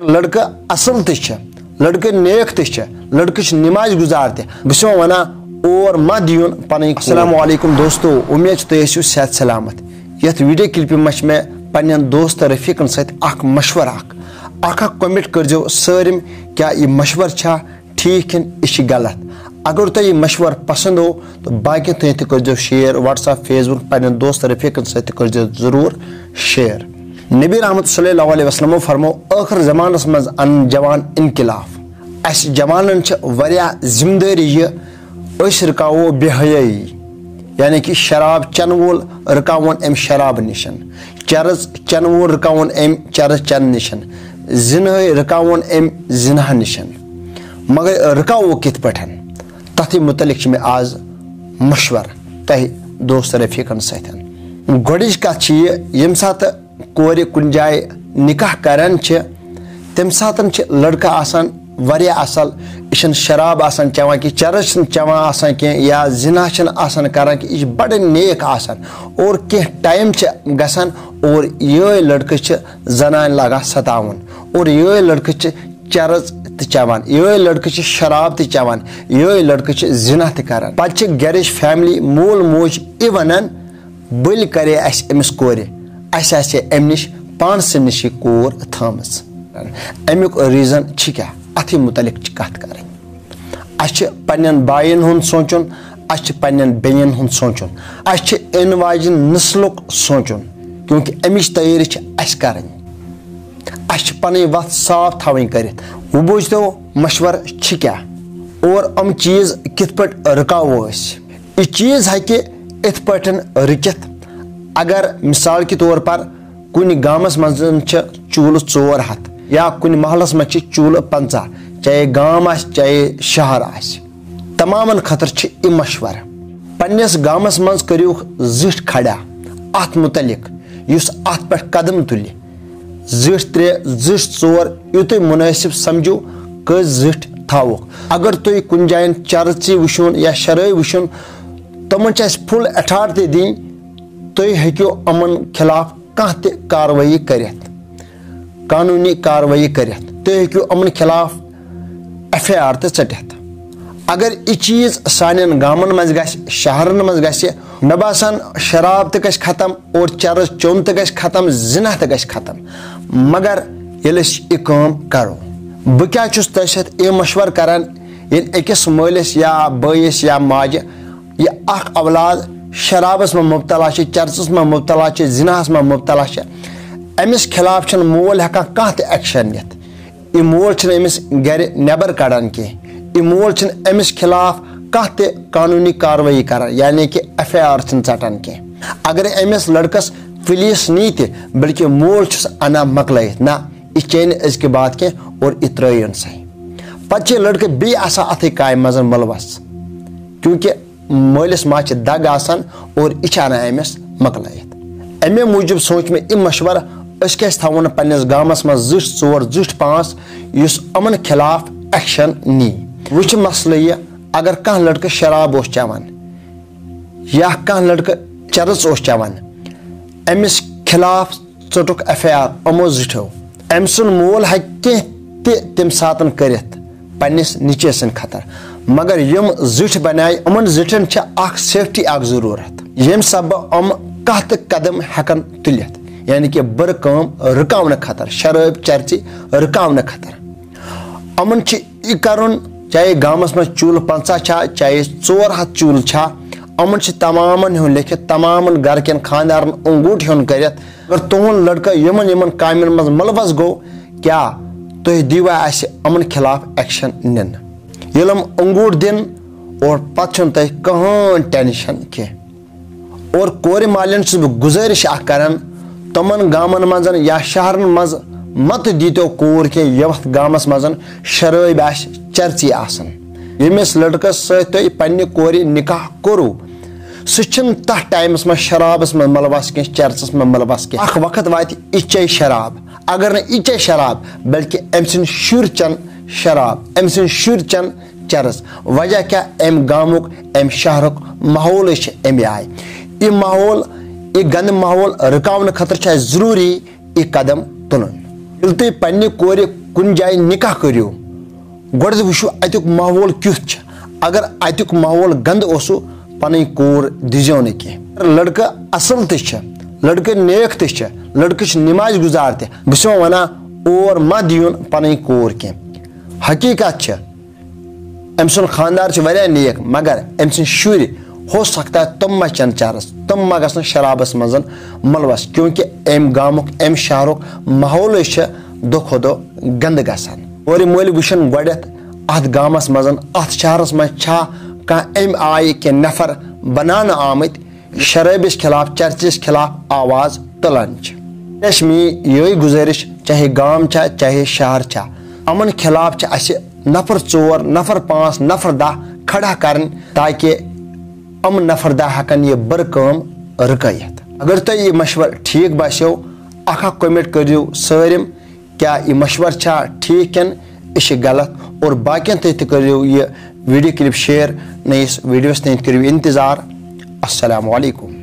लड़का असल तह लड़का नेक तह लड़का नमाज गुजार तह वना और मत दिन पन। अस्सलामु अलैकुम दोस्तों, उम्मीद तुम सेहत सलामत। यथ वीडियो क्लिप मह मे पन्न दोस्त रफीकन सत मशवर कमेंट कर सारिम क्या यह मशवर ठीक यह गलत। अगर तुम यह मशवर पसंद हो तो बाकी तुम कर शेयर व्हाट्सएप फेसबुक पन्न दोस्त रफीकन सत कर जरूर शेयर। नबी रहमत सल्लल्लाहु अलैहि वसल्लम फरमो आखिर जमानस मज अन जवान इनकलाफ। अस जवानन वारिया जिम्मेदारी यह रुकावो बेहयाई, यानी कि शराब चन वोल रुकावन अम शराब निशन, चरज चन वोल रुकावन अम चरज चन निशन, जिना रुकावन अम जिना निशन। मगर रुकावो कित पठन तथ मुतलिक में आज मशवर तह दोस्त रफीकन सतन। गोडिच कथ यम सात कोर कुन जाय निकाह करान तम सातन लड़का आसान वारिया असल, यह शराब आसान चवान कि चरस चवान आसान कह या जिना आसान करान कि यह बड़ नेक आसान और कह टाइम गसान और ये लड़के जनान लगा सतावन और ये लड़के चरस तवान, ये लड़के शराब तवान, ये लड़के जिना तरान। पे गरच फैमिली मोल मोज यह वनान बल करे अमिस कोर अस अम नश पानस नश कोर थमस। अमुक रीजन क्या अथ मुतलिक कत कर पन्न बायन हुंद सोचुन, पन्न बेन हुंद सोचुन, इन वाजिन नस्लुक सोचुन, क्योंकि अमिच तैयारी कर पन वत साफ थवन कर। वो बोझतो मशवर क्या और अम चीज कित पे रुकावो। यह चीज हेकि इत पे रुकित अगर मिसाल के तौर पर कुन गामस मज चूल 4 हथ या कुन महलस मज चूल 50, चाहे गाम आ चाहे शहर आ, तमामन खतर यह मशवर। पन्नस गामस मज करू जिठ खड़ा अत मुतलिक युस अत पे कदम तुल, जिठ 3 जिठ 4 यु तुम मुनासिब समझो कस जिठ थावुक। अगर तुम कुन जायन चरची वुन या शराब वुन तमन फुल अथॉरिटी दिन, तुम हेक्यो अमन खिलाफ कह कार्रवाई कर, कानूनी कार्रवाई कर, तुम हेक्यो अमन खिलाफ FIR चटित। अगर यह चीज सान गामन मज ग शहरन मज ग मे बासान शराब त खत्म और चरस चोन त खत्म, जिना त खत्म। मगर ये कम करो बह क्या तथ यह मशवर करान अकिस मालिस या बयस या माज यह औलाद शराबस में मुबतला, चरसस में मुबतला, जिनास में मुबतला, अमिस खिलाफ मोल हेकान कह एक्शन नित। यह मोल अमिस गर नबर कड़ान कह, यह मोल अमिस खिलाफ कह कानूनी कार्रवाई कर, यानी कि FIR षटान कह। अगर अमिस लड़कस पुलिस नी बल्कि मोल अना मकलत ना यह चेन अजक बात कह और यह त्रयन सही। पे लड़के बे अथ काय मज मुलवस, क्योंकि मालिस मा दग आसान और यह अमिस मकलत। अमे मूजूब सोच में यह मशवर थवन पन्नस गामस मज जिठ 4 जिठ 5 युस अमन खिलाफ एक्शन नी। वह मसल यह अगर कह लड़के शराब चवान या कह लड़के चरस चवान, अमिस खिलाफ चटुक FIR अमो जिठो, अम सुन मोल हे तम सातन कर पन्नस निचे सन खतर। मगर यम जिठ बनाए अमन जिठन सेफ्टी जरूरत, यम सब अम कह कदम हेकन तुलित, यानी कि बर काम रुकावन खतर, शराब चरची रुकावन खतर। अमन यह कर चाहे गामस में चूल 50 चाहे 4 हथ चूल अमन तमामन हूं लिखित तमामन घर कन खानदारन अंगूठ हूं कर। अगर तुहन लड़का यमन यमन कामन मज मुलवस गो क्या तुह दीवा अमन खिलाफ एक्शन निन, यम अंगूठ दिन और पे तुह कहान टेंशन कह। और कोर मालिन गुजारिश करान तमन गामन मज या शहरन मज मत दीतो कोर के यथ गामस मज शराब चरची आसन। यमिस लड़कस सत पन्ने कोर निकाह करू सह तथ टाइमस में शराबस में मुलवस कह, चरसस में मुलवस कह। अख वक्त वात इचे शराब, अगर न इचे शराब बल्कि अम सिंद शुर चन शराब, अम सिंद शुर चन चरस। वजह क्या अम गामुक अम शहरुक माहौल अमे आय। यह माहौल यह गंद माहौल रुकावन खतर जरूरी यह कदम तुलन। तुम पन्ने कोर कुन जाय निकाह करियो गोड़ वुचु अत्युक माहौल क्युथ छ। अगर अत्युक माहौल गंद ओसु पन कोर दिजो न की। लड़का असल त छ, लड़के नेक त छ, लड़कच नमाज गुजार त बस वना और मा दियुन पन कोर की। हकीकत छ अम सुन खानदार छ वरिया नेक, मगर अम सुन शुर हो सकता है तुम मा चन चारस, तुम मा गसन शराबस मजन मलवस, क्योंकि अम गामुक अम शहरुक माहौल छ दो खुदो गंद गसान। और मोल वुशन गोडत अत गामस मजन अत शहरस मज छा कह अम आय के नफर बनान आमत शराबिस खिलाफ चर्चिस खिलाफ आवाज तुलान। मी यही गुजारिश चाहे गाम छा चाहे शहर छा, अमन खिलाफ नफर 4 नफर 5 नफर 10 खड़ा कर, ताकि अम नफर 10 हकन यह बर काम रुकयत। अगर तुम यह मशवर ठीक बास्यो अखा कमेंट करियो सारिम क्या यह मशवर छा ठीक कन यह गलत, और बाकियन तक करियो यह वीडियो क्लिप शेयर नईस वीडियोस तक करियो इंतजार। अस्सलामु अलैकुम।